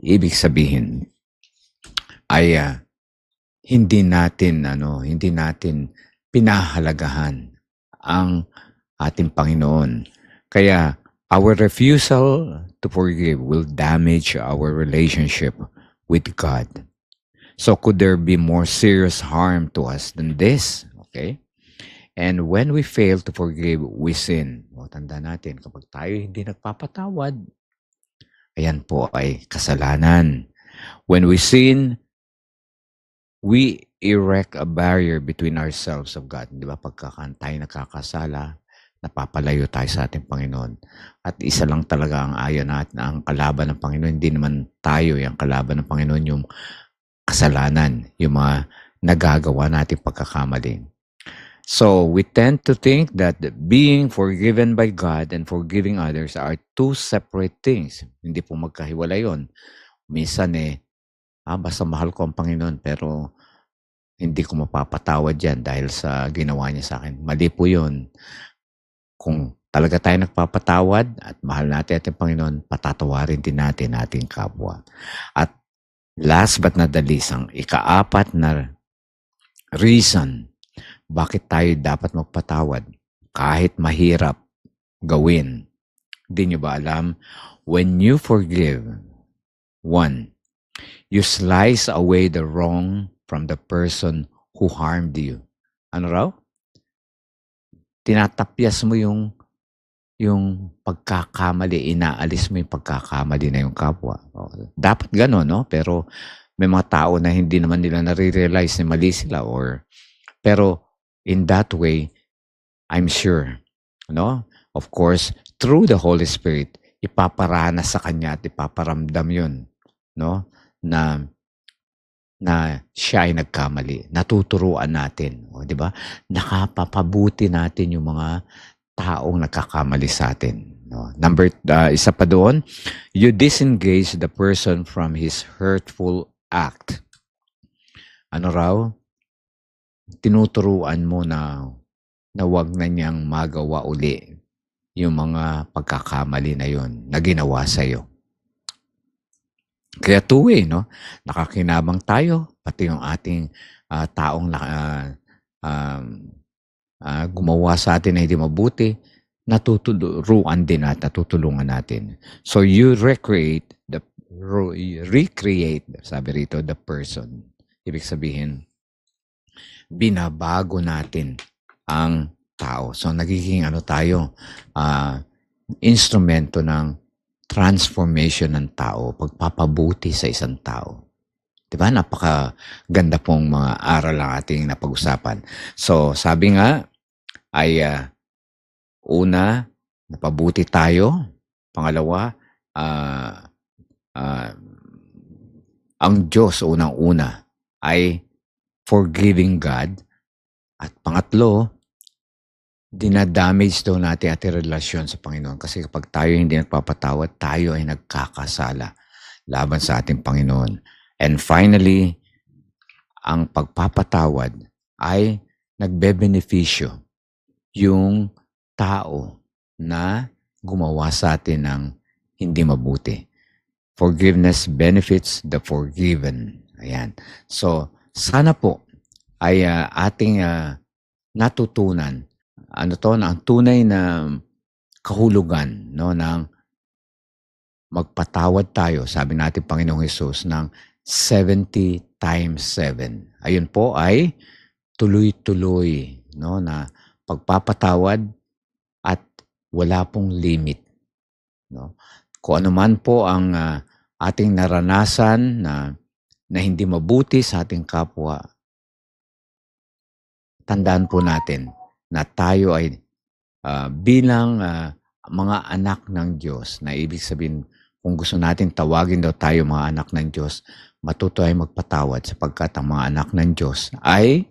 ibig sabihin ay hindi natin pinahalagahan ang ating Panginoon. Kaya our refusal to forgive will damage our relationship with God. So could there be more serious harm to us than this? Okay? And when we fail to forgive, we sin. Tanda natin, kapag tayo hindi nagpapatawad, ayan po ay kasalanan. When we sin, we erect a barrier between ourselves of God. Di ba? Pagka tayo nakakasala, napapalayo tayo sa ating Panginoon. At isa lang talaga ang ayaw natin, ang kalaban ng Panginoon. Hindi naman tayo yung kalaban ng Panginoon, yung kasalanan, yung mga nagagawa natin pagkakamali. So, we tend to think that being forgiven by God and forgiving others are two separate things. Hindi po magkahiwalay yun. Minsan basta mahal ko ang Panginoon pero hindi ko mapapatawad yan dahil sa ginawa niya sa akin. Mali po yun. Kung talaga tayo nagpapatawad at mahal natin ating Panginoon, patatawarin din natin ating kapwa. At last but not the least, ang ikaapat na reason bakit tayo dapat magpatawad kahit mahirap gawin. Hindi nyo ba alam? When you forgive, one, you slice away the wrong from the person who harmed you. Ano raw? Tinatapyas mo yung pagkakamali, inaalis mo yung pagkakamali na yung kapwa. Dapat gano'n, no? Pero may mga tao na hindi naman nila nare-realize na mali sila pero in that way, I'm sure, no? Of course, through the Holy Spirit, ipaparana sa kanya at ipaparamdam yun, no? Na siya ay nagkamali. Natuturuan natin, di ba? Nakapapabuti natin yung mga taong nagkakamali sa atin. No? Isa pa doon, you disengage the person from his hurtful act. Ano raw? Tinuturuan mo na wag na niyang magawa uli yung mga pagkakamali na yun na ginawa sa'yo. Kaya two-way, no? Nakakinabang tayo, pati yung ating taong gumawa sa atin na hindi mabuti, natuturuan din at natutulungan natin. So you recreate, sabi rito, the person. Ibig sabihin, binabago natin ang tao. So nagiging tayo, instrumento ng transformation ng tao, pagpapabuti sa isang tao. Diba? Napakaganda pong mga aral ang ating napag-usapan. So, sabi nga, ay una, napabuti tayo. Pangalawa, ang Diyos, unang-una, ay forgiving God. At pangatlo, dinadamage daw natin ating relasyon sa Panginoon. Kasi kapag tayo hindi nagpapatawad, tayo ay nagkakasala laban sa ating Panginoon. And finally, ang pagpapatawad ay nagbebenepisyo yung tao na gumawa sa atin ng hindi mabuti. Forgiveness benefits the forgiven. Ayan. So, sana po ay ating natutunan na ang tunay na kahulugan, no, ng magpatawad tayo, sabi natin Panginoong Hesus, ng 70 times 7. Ayun po ay tuloy-tuloy, no, na pagpapatawad at wala pong limit, no. Kung ano man po ang ating naranasan na hindi mabuti sa ating kapwa, tandaan po natin na tayo ay bilang mga anak ng Diyos, na ibig sabihin, kung gusto natin tawagin daw tayo mga anak ng Diyos, matuto ay magpatawad sapagkat ang mga anak ng Diyos ay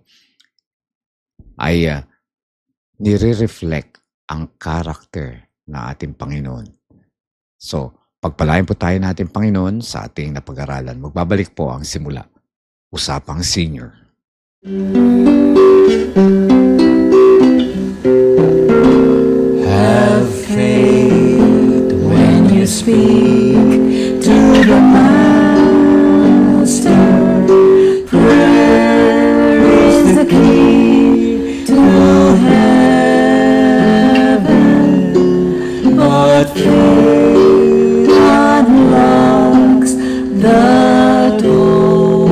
nire-reflect ang character na ating Panginoon. So, pagpalain po tayo natin Panginoon sa ating napag-aralan. Magbabalik po ang simula. Usapang Senior. Have faith when you speak to the Master. Prayer is the key to heaven, but faith unlocks the door.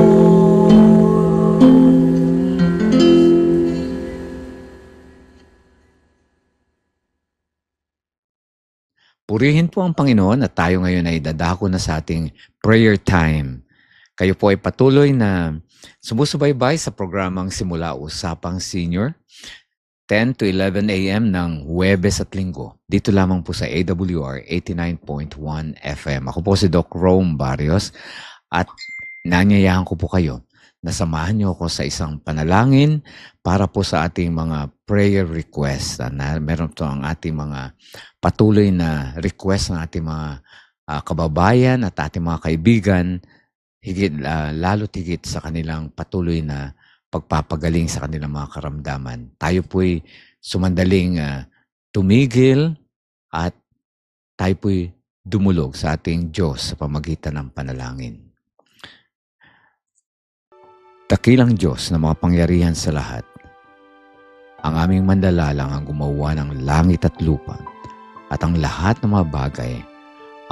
Purihin po ang Panginoon at tayo ngayon ay dadako na sa ating prayer time. Kayo po ay patuloy na sumusubaybay sa programang Simula Usapang Senior, 10 to 11 a.m. ng Huwebes at Linggo. Dito lamang po sa AWR 89.1 FM. Ako po si Doc Rome Barrios at nanyayahan ko po kayo na samahan niyo ako sa isang panalangin para po sa ating mga prayer requests. Meron to ang ating mga patuloy na request ng ating mga kababayan at ating mga kaibigan, lalo't higit sa kanilang patuloy na pagpapagaling sa kanilang mga karamdaman. Tayo po'y sumandaling tumigil at tayo po'y dumulog sa ating Diyos sa pamagitan ng panalangin. Dakilang Diyos na makapangyarihan sa lahat, ang aming mandalalang ang gumawa ng langit at lupa at ang lahat ng mga bagay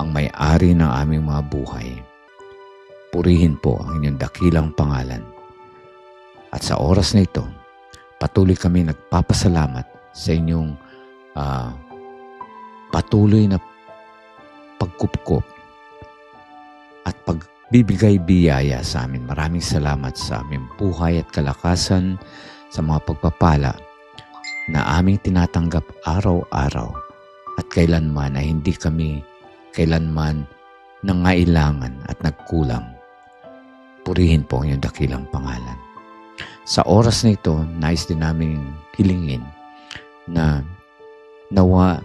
ang may-ari ng aming mga buhay. Purihin po ang inyong dakilang pangalan. At sa oras na ito, patuloy kami nagpapasalamat sa inyong patuloy na pagkupkop at pagbibigay biyaya sa amin. Maraming salamat sa aming buhay at kalakasan, sa mga pagpapala na aming tinatanggap araw-araw at kailanman ay hindi kami kailanman nangailangan at nagkulang. Purihin po ang iyong dakilang pangalan. Sa oras na ito, nais din namin hilingin na nawa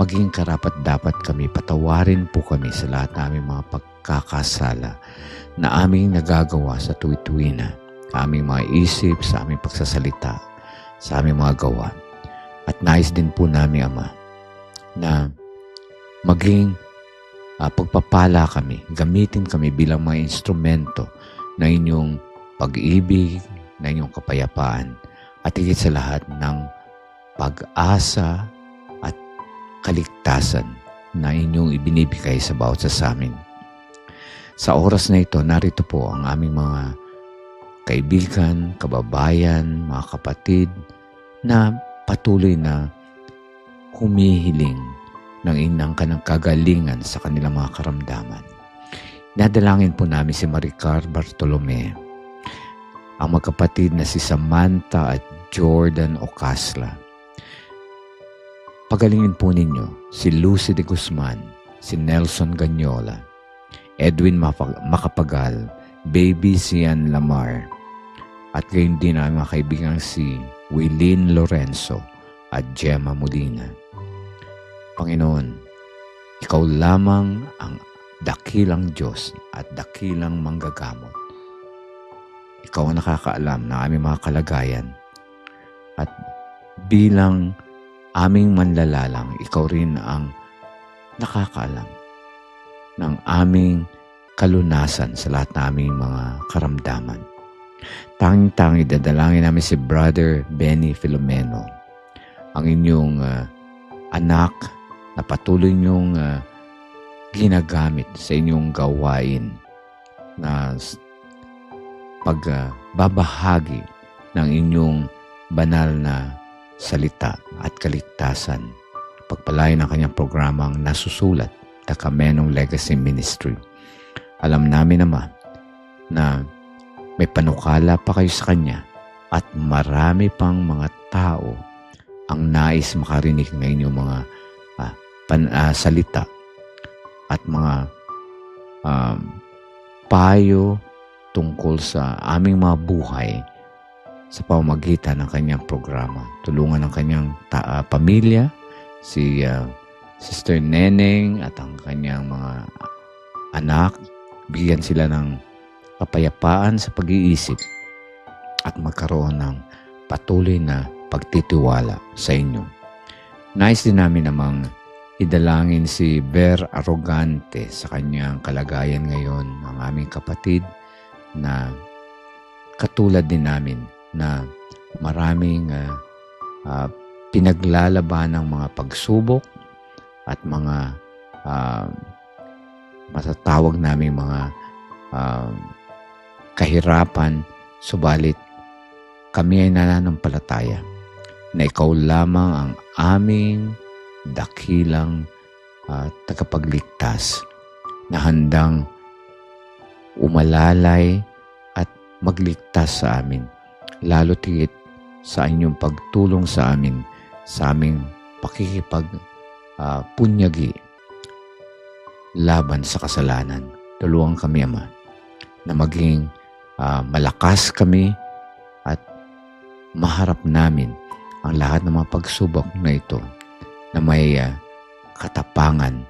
maging karapat-dapat kami, patawarin po kami sa lahat ng aming mga pagkakasala na aming nagagawa sa tuwi-tuwi na, sa aming mga isip, sa aming pagsasalita, sa aming mga gawa. At nais din po namin, Ama, na maging pagpapala kami, gamitin kami bilang mga instrumento na inyong pag-ibig, na inyong kapayapaan, at higit sa lahat ng pag-asa at kaligtasan na inyong ibinibigay sa bawat sa amin. Sa oras na ito, narito po ang aming mga kaibigan, kababayan, mga kapatid na patuloy na humihiling ng inang kanang kagalingan sa kanilang mga karamdaman. Nadalangin po namin si Maricar Bartolome, ang magkapatid na si Samantha at Jordan Ocasla. Pagalingin po ninyo si Lucy de Guzman, si Nelson Ganyola, Edwin Macapagal, Baby Sian Lamar, at gayon din ang mga kaibigang si Willeen Lorenzo at Gemma Molina. Panginoon, Ikaw lamang ang dakilang Diyos at dakilang manggagamot. Ikaw ang nakakaalam ng aming mga kalagayan at bilang aming manlalalang, ikaw rin ang nakakaalam ng aming kalunasan sa lahat ng aming mga karamdaman. Tanging-tangi dadalangin namin si Brother Benny Filomeno, ang inyong anak na patuloy niyong ginagamit sa inyong gawain na pagbabahagi ng inyong banal na salita at kaligtasan. Pagpalain ang kanyang programang nasusulat, The Kamenong Legacy Ministry. Alam namin naman na may panukala pa kayo sa kanya at marami pang mga tao ang nais makarinig ng inyong mga salita at mga payo tungkol sa aming mga buhay sa pamamagitan ng kanyang programa. Tulungan ng kanyang pamilya, si Sister Neneng at ang kanyang mga anak, bigyan sila ng kapayapaan sa pag-iisip at magkaroon ng patuloy na pagtitiwala sa inyo. Nais din namin namang idalangin si Ver Arrogante sa kanyang kalagayan ngayon, ang aming kapatid na katulad din namin na maraming pinaglalaban ng mga pagsubok at mga matatawag naming mga kahirapan, subalit kami ay nananampalataya na ikaw lamang ang aming dakilang tagapagligtas na handang umalalay at magligtas sa amin, lalo tigit sa inyong pagtulong sa amin sa aming pakikipagpunyagi laban sa kasalanan. Tulungan kami, Ama, na maging malakas kami at maharap namin ang lahat ng mga pagsubok na ito na may katapangan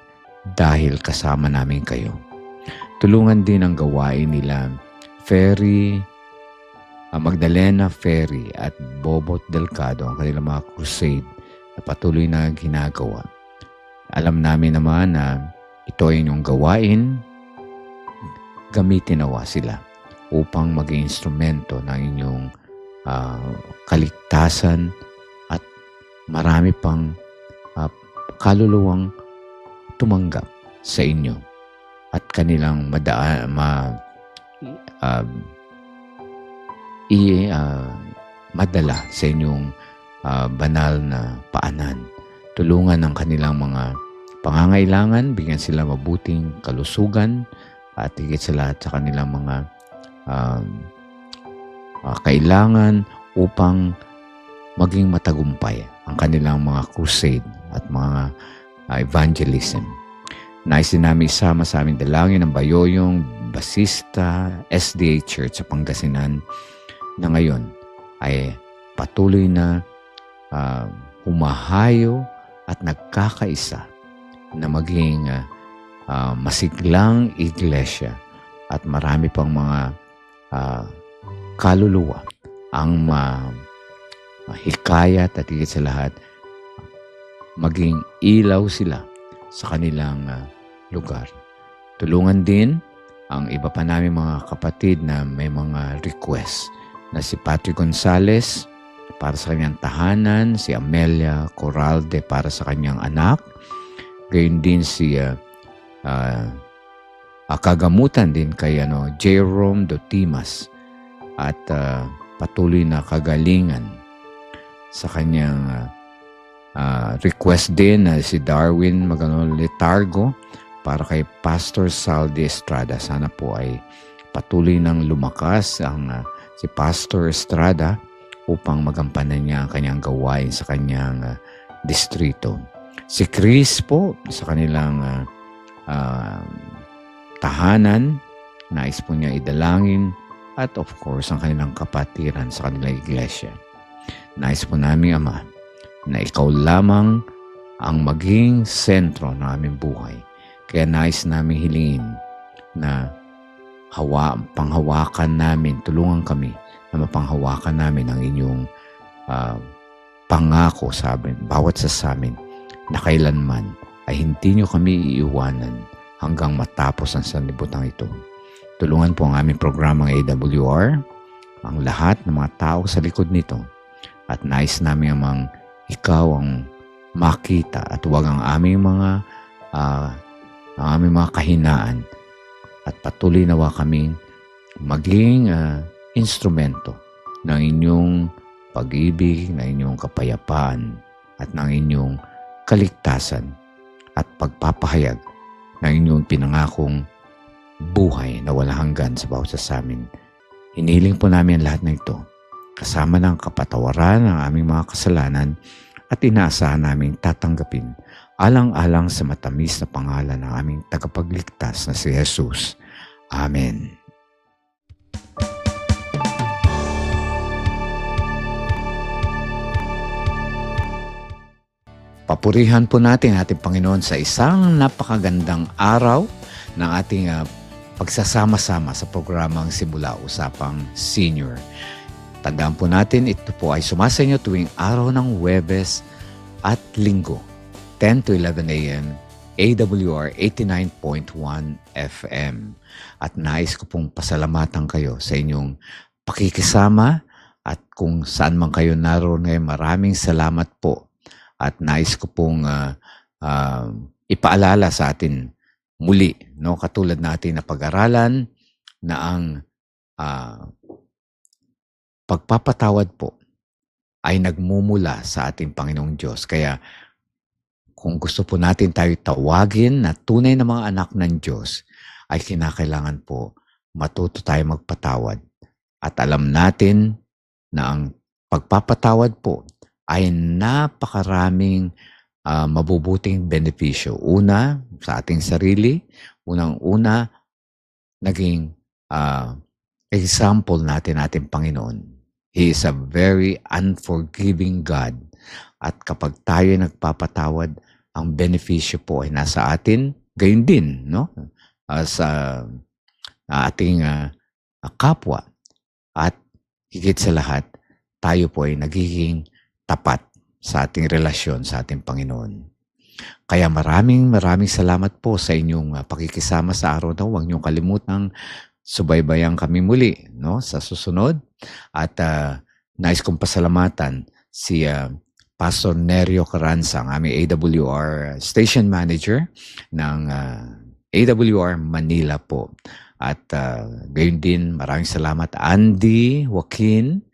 dahil kasama namin kayo. Tulungan din ang gawain nila Magdalena Ferry at Bobot Delgado, ang kanilang mga crusade na patuloy na ginagawa. Alam namin naman na ito ay inyong gawain, gamitin nawa sila upang maging instrumento ng inyong kaligtasan at marami pang kaluluwang tumanggap sa inyo at kanilang madala sa inyong banal na paanan. Tulungan ang kanilang mga pangangailangan, bigyan sila mabuting kalusugan at higit sa lahat sa kanilang mga kailangan upang maging matagumpay ang kanilang mga crusade at mga evangelism. Nais din namin isama sa aming dalangin ng Bayoyong Basista SDA Church sa Pangasinan na ngayon ay patuloy na humahayo at nagkakaisa na maging masiglang iglesia at marami pang mga kaluluwa ang mahikayat at higit sa lahat maging ilaw sila sa kanilang lugar. Tulungan din ang iba pa namin mga kapatid na may mga request na si Patrick Gonzales para sa kanyang tahanan, si Amelia Corralde para sa kanyang anak, gayon din si kagamutan din kay Jerome Dotimas at patuloy na kagalingan sa kanyang request din na si Darwin Letargo para kay Pastor Saldi Estrada. Sana po ay patuloy nang lumakas ang si Pastor Estrada upang magampanan niya ang kanyang gawain sa kanyang distrito. Si Chris po sa kanilang tahanan, nais po niya idalangin at of course ang kanilang kapatiran sa kanilang iglesia. Nais po namin, Ama, na ikaw lamang ang maging sentro ng aming buhay. Kaya nais namin hilingin na panghawakan namin, tulungan kami na mapanghawakan namin ang inyong pangako sa amin, bawat sa amin, na kailanman ay hindi nyo kami iiwanan hanggang matapos ang sanlibutan ito. Tulungan po ang aming programang AWR, ang lahat ng mga tao sa likod nito, at nais namin amang ikaw ang makita at huwag ang aming mga kahinaan, at patuloy nawa kaming maging instrumento ng inyong pag-ibig, ng inyong kapayapaan, at ng inyong kaligtasan at pagpapahayag ng inyong pinangakong buhay na walang hanggan sa bawat sa amin. Hinihiling po namin lahat ng ito, kasama ng kapatawaran ng aming mga kasalanan, at inaasahan naming tatanggapin alang-alang sa matamis na pangalan ng aming tagapagligtas na si Jesus. Amen. Papurihan po natin ating Panginoon sa isang napakagandang araw ng ating pagsasama-sama sa programang Simula Usapang Senior. Tandaan po natin, ito po ay sumasainyo tuwing araw ng Huwebes at Linggo, 10 to 11 a.m., AWR 89.1 FM. At nais ko pong pasalamatan kayo sa inyong pakikisama, at kung saan man kayo naroon ngayon, maraming salamat po. At nais ko pong ipaalala sa atin muli, no, katulad natin na pag-aralan na ang pagpapatawad po ay nagmumula sa ating Panginoong Diyos. Kaya kung gusto po natin tayo tawagin na tunay na mga anak ng Diyos, ay kinakailangan po matuto tayo magpatawad. At alam natin na ang pagpapatawad po ay napakaraming mabubuting benepisyo. Una, sa ating sarili. Unang-una, naging example natin ating Panginoon. He is a very unforgiving God. At kapag tayo nagpapatawad, ang benepisyo po ay nasa atin. Gayon din, no? Sa ating kapwa. At higit sa lahat, tayo po ay nagiging tapat sa ating relasyon sa ating Panginoon. Kaya maraming salamat po sa inyong pakikisama sa araw na. Huwag niyong kalimutang subaybayan kami muli, no, sa susunod. At nais kong pasalamatan si Pastor Nerio Carranza, ang aming AWR Station Manager ng AWR Manila po. At gayon din, maraming salamat Andy Joaquin,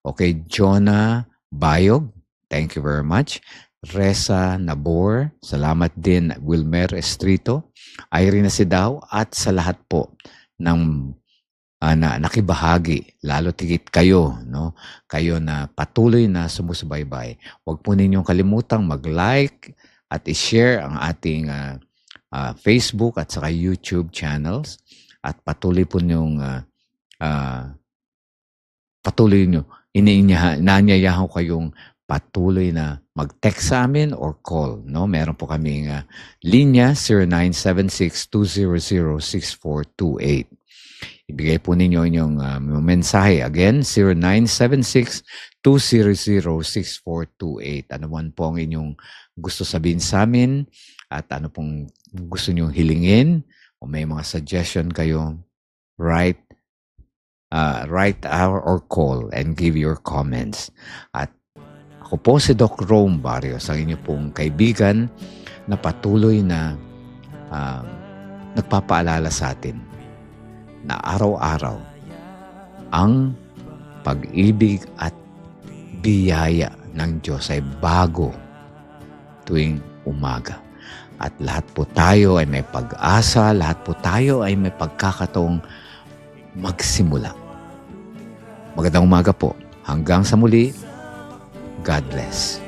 okay, Jonah Bayog, thank you very much. Reza Nabor, salamat din. Wilmer Estrito, Irene Sidaw, at sa lahat po ng na nakibahagi, lalo tigit kayo, no? Kayo na patuloy na sumusubaybay. Huwag po ninyong kalimutang mag-like at i-share ang ating Facebook at saka YouTube channels, at patuloy po niyong inaanyayahan ko kayong patuloy na mag-text sa amin or call, no? Meron po kaming linya 0976-200-6428. Ibigay po ninyo inyong mensahe. Again, 0976-200-6428. Ano man po ang inyong gusto sabihin sa amin, at ano pong gusto nyong hilingin, o may mga suggestion kayo, write or call and give your comments. At ako po si Doc Rome Barrios, ang inyo pong kaibigan na patuloy na nagpapaalala sa atin na araw-araw ang pag-ibig at biyaya ng Diyos ay bago tuwing umaga. At lahat po tayo ay may pag-asa, lahat po tayo ay may pagkakataong magsimula. Magandang umaga po. Hanggang sa muli, God bless.